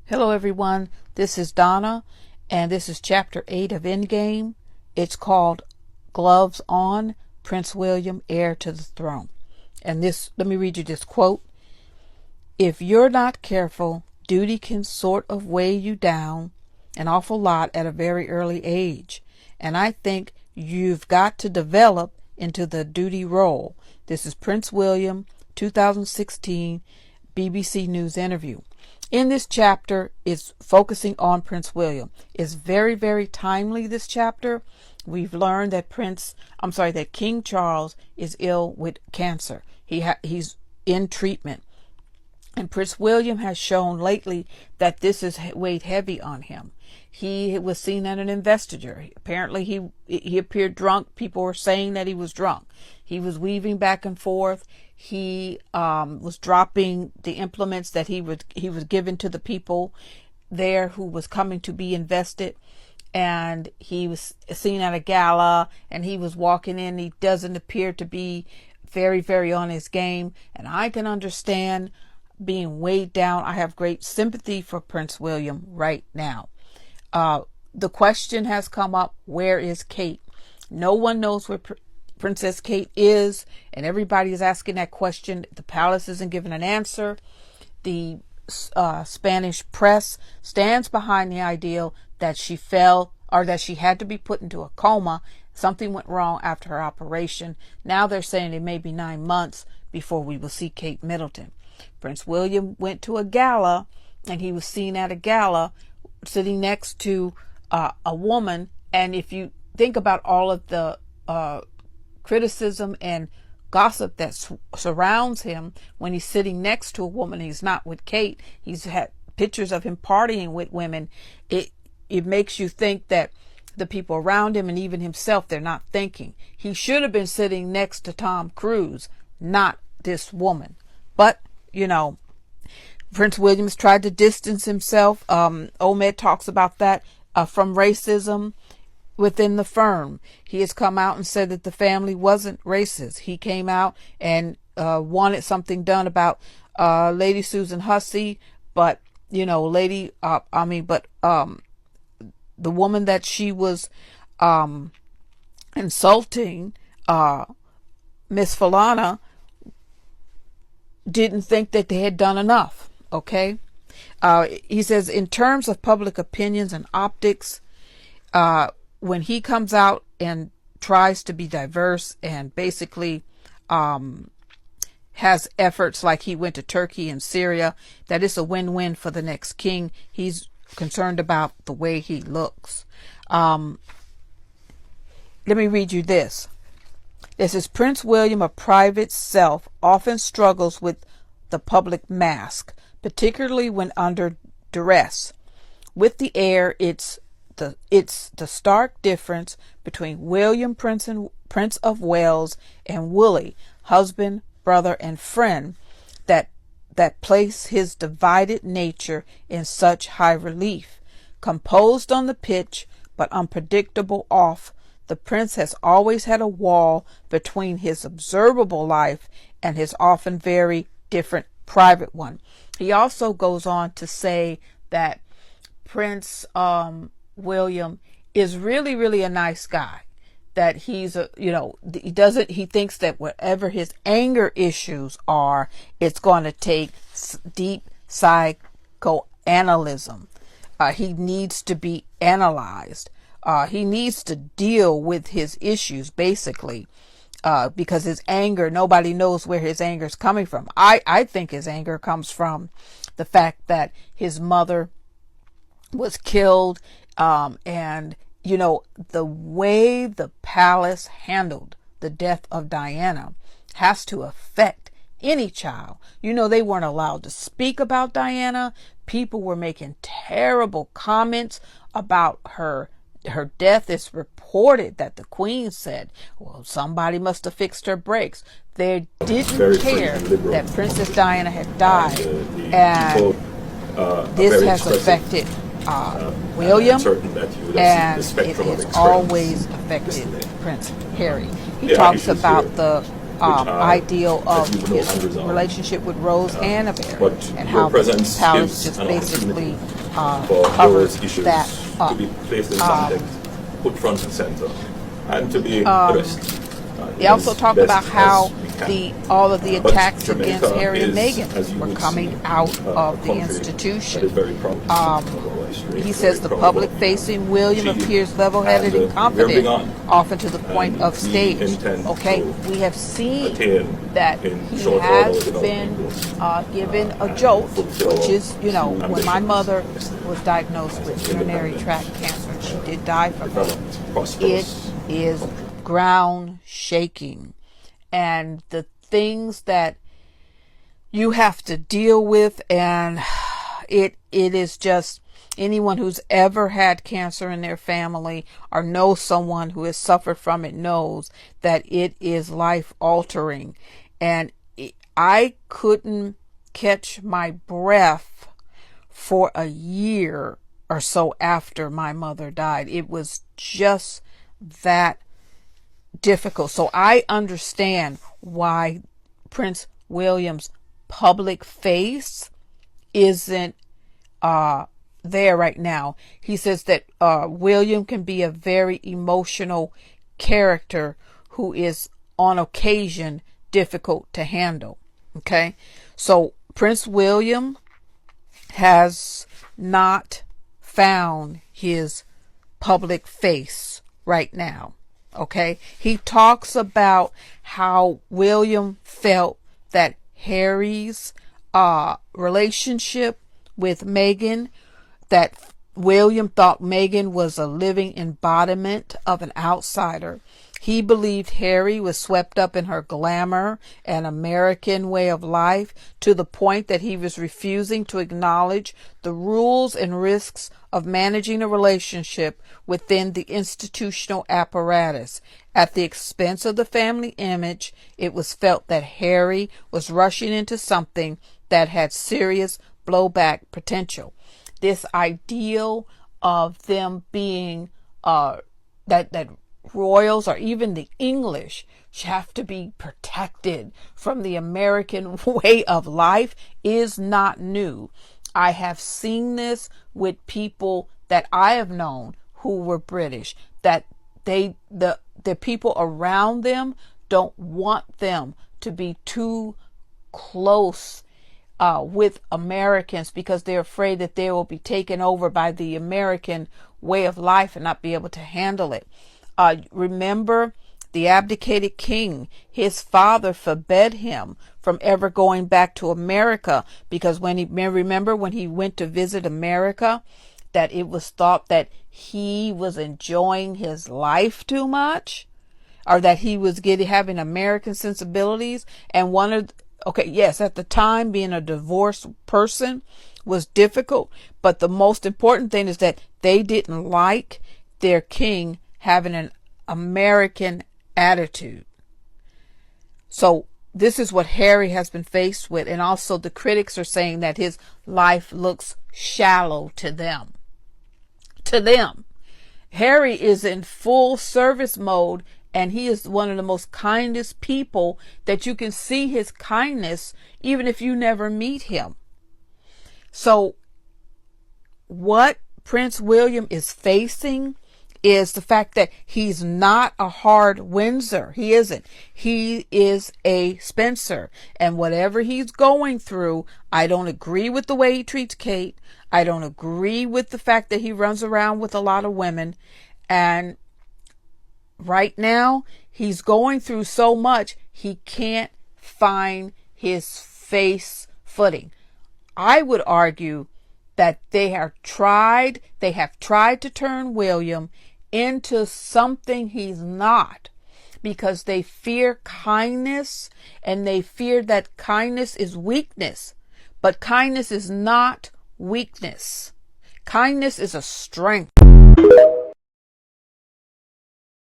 Hello everyone, this is Donna, and this is Chapter 8 of Endgame. It's called Gloves On, Prince William, Heir to the Throne. And this, let me read you this quote. "If you're not careful, duty can sort of weigh you down an awful lot at a very early age. And I think you've got to develop into the duty role." This is Prince William, 2016 BBC News interview. In this chapter, it's focusing on Prince William. It's very, very timely, this chapter. We've learned that that King Charles is ill with cancer. He's in treatment. And Prince William has shown lately that this has weighed heavy on him. He was seen at an investiture. Apparently he appeared drunk. People were saying that he was drunk. He was weaving back and forth. He was dropping the implements that he was given to the people there who was coming to be invested. And he was seen at a gala, and he was walking in. He doesn't appear to be very, very on his game. And I can understand being weighed down. I have great sympathy for Prince William right now. The question has come up, where is Kate? No one knows where Princess Kate is, and everybody is asking that question. The palace isn't giving an answer. The Spanish press stands behind the idea that she fell, or that she had to be put into a coma. Something went wrong after her operation. Now they're saying it may be 9 months before we will see Kate Middleton. Prince William went to a gala, and he was seen at a gala sitting next to a woman. And if you think about all of the criticism and gossip that surrounds him when he's sitting next to a woman, he's not with Kate. He's had pictures of him partying with women. It makes you think that the people around him and even himself, they're not thinking. He should have been sitting next to Tom Cruise, not this woman. But, you know, Prince William's tried to distance himself. Omid talks about that from racism within the firm. He has come out and said that the family wasn't racist. He came out and wanted something done about Lady Susan Hussey, but the woman that she was insulting, Miss Falana, didn't think that they had done enough. Okay, he says in terms of public opinions and optics, when he comes out and tries to be diverse and basically has efforts like he went to Turkey and Syria, that it's a win-win for the next king. He's concerned about the way he looks. Let me read you this. This is Prince William, a private self, often struggles with the public mask, particularly when under duress. With the heir, it's the stark difference between William, Prince of Wales, and Willie, husband, brother, and friend, that place his divided nature in such high relief. Composed on the pitch, but unpredictable off, the prince has always had a wall between his observable life and his often very different private one. He also goes on to say that Prince William is really, really a nice guy. That he thinks that whatever his anger issues are, it's going to take deep psychoanalysis. He needs to be analyzed. He needs to deal with his issues, basically, because his anger, nobody knows where his anger is coming from. I think his anger comes from the fact that his mother was killed, and the way the palace handled the death of Diana has to affect any child. They weren't allowed to speak about Diana. People were making terrible comments about her death. It's reported that the Queen said, well, somebody must have fixed her brakes. They didn't care that Princess Diana had died. And this has affected William, and it has always affected Prince Harry. He talks about the ideal of his relationship with Rose Annabelle, and how the palace just basically for covers those issues that to be placed in context, put front and center, and to be addressed. They also talk about how all of the But attacks Jamaica against Harry and is, Meghan were would coming see, out of the country institution. that is very proud of our history, He very says the proud of public-facing William achieved. appears level-headed and we're confident, big on. often to the point And of we stage. intend Okay, to we have seen attain that in he short has order with our been people, given a jolt, fulfill which is, when my ambitions. mother was diagnosed with urinary tract cancer, and she did die from it. It is ground-shaking. And the things that you have to deal with, and it is just, anyone who's ever had cancer in their family or knows someone who has suffered from it knows that it is life-altering. And I couldn't catch my breath for a year or so after my mother died. It was just that difficult. So I understand why Prince William's public face isn't there right now. He says that William can be a very emotional character who is on occasion difficult to handle. Okay, so Prince William has not found his public face right now. Okay, he talks about how William felt that Harry's relationship with Meghan, that William thought Meghan was a living embodiment of an outsider. He believed Harry was swept up in her glamour and American way of life to the point that he was refusing to acknowledge the rules and risks of managing a relationship within the institutional apparatus. At the expense of the family image, it was felt that Harry was rushing into something that had serious blowback potential. This ideal of them being that royals or even the English have to be protected from the American way of life is not new. I have seen this with people that I have known who were British, that the people around them don't want them to be too close with Americans because they're afraid that they will be taken over by the American way of life and not be able to handle it. Remember the abdicated king, his father forbade him from ever going back to America because remember when he went to visit America, that it was thought that he was enjoying his life too much, or that he was having American sensibilities. And at the time, being a divorced person was difficult, but the most important thing is that they didn't like their king having an American attitude. So this is what Harry has been faced with, and also the critics are saying that his life looks shallow to them. Harry is in full service mode, and he is one of the most kindest people that you can see his kindness even if you never meet him. So what Prince William is facing is the fact that he's not a hard Windsor. He isn't. He is a Spencer. And whatever he's going through, I don't agree with the way he treats Kate. I don't agree with the fact that he runs around with a lot of women. And right now, he's going through so much, he can't find his face footing. I would argue that they have tried to turn William into something he's not, because they fear kindness, and they fear that kindness is weakness. But kindness is not weakness. Kindness is a strength.